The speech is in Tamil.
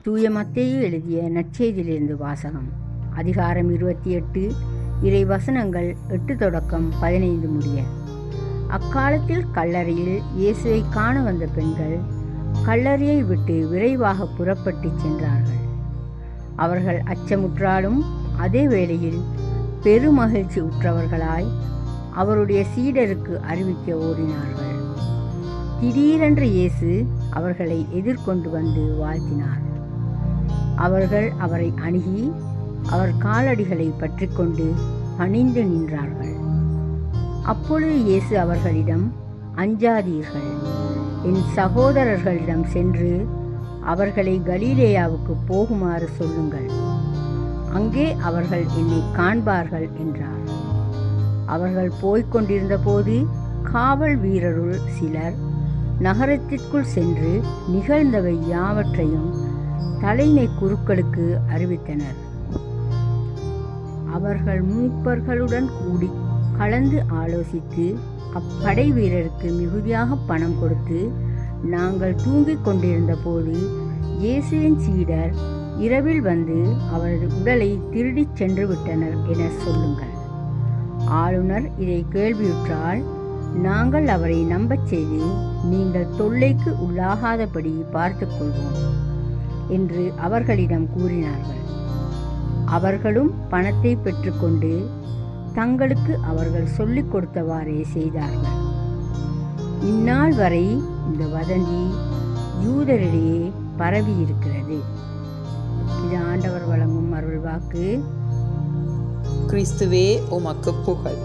தூய மத்தேயு எழுதிய நற்செய்தியிலிருந்து வாசகம். அதிகாரம் 28, இறை வசனங்கள் 8 தொடக்கம் 15 முடிய. அக்காலத்தில் கல்லறையில் இயேசுவை காண வந்த பெண்கள் கல்லறையை விட்டு விரைவாக புறப்பட்டு சென்றார்கள். அவர்கள் அச்சமுற்றாலும் அதே வேளையில் பெருமகிழ்ச்சி உற்றவர்களாய் அவருடைய சீடருக்கு அறிவிக்க ஓடினார்கள். திடீரென்று இயேசு அவர்களை எதிர்கொண்டு வந்து வாழ்த்தினார். அவர்கள் அவரை அணுகி அவர் காலடிகளை பற்றி கொண்டு பணிந்து நின்றார்கள். அப்பொழுது இயேசு அவர்களிடம், அஞ்சாதீர்கள், என் சகோதரர்களிடம் சென்று அவர்களை கலிலேயாவுக்கு போகுமாறு சொல்லுங்கள், அங்கே அவர்கள் என்னை காண்பார்கள் என்றார். அவர்கள் போய்க் கொண்டிருந்த போது காவல் வீரருள் சிலர் நகரத்திற்குள் சென்று நிகழ்ந்தவை யாவற்றையும் தலைமை குருக்களுக்கு அறிவித்தனர். அவர்கள் மூப்பர்களுடன் கூடி கலந்து ஆலோசித்து அப்படை வீரருக்கு மிகுதியாக பணம் கொடுத்து, நாங்கள் தூங்கிக் கொண்டிருந்த போது இயேசுவின் சீடர் இரவில் வந்து அவரது உடலை திருடிச் சென்று விட்டனர் என சொல்லுங்கள். ஆளுநர் இதை கேள்வியுற்றால், நாங்கள் அவரை நம்பச் செய்து நீங்கள் தொல்லைக்கு உள்ளாகாதபடி பார்த்துக் கொள்வோம் என்று அவர்களிடம் கூறினார்கள். அவர்களும் பணத்தை பெற்றுக்கொண்டு தங்களுக்கு அவர்கள் சொல்லிக் கொடுத்தவாறே செய்தார்கள். இந்நாள் வரை இந்த வதந்தி யூதரிடையே பரவி இருக்கிறது. இது ஆண்டவர் வழங்கும் அருள்வாக்கு. கிறிஸ்துவே உமக்கு புகழ்.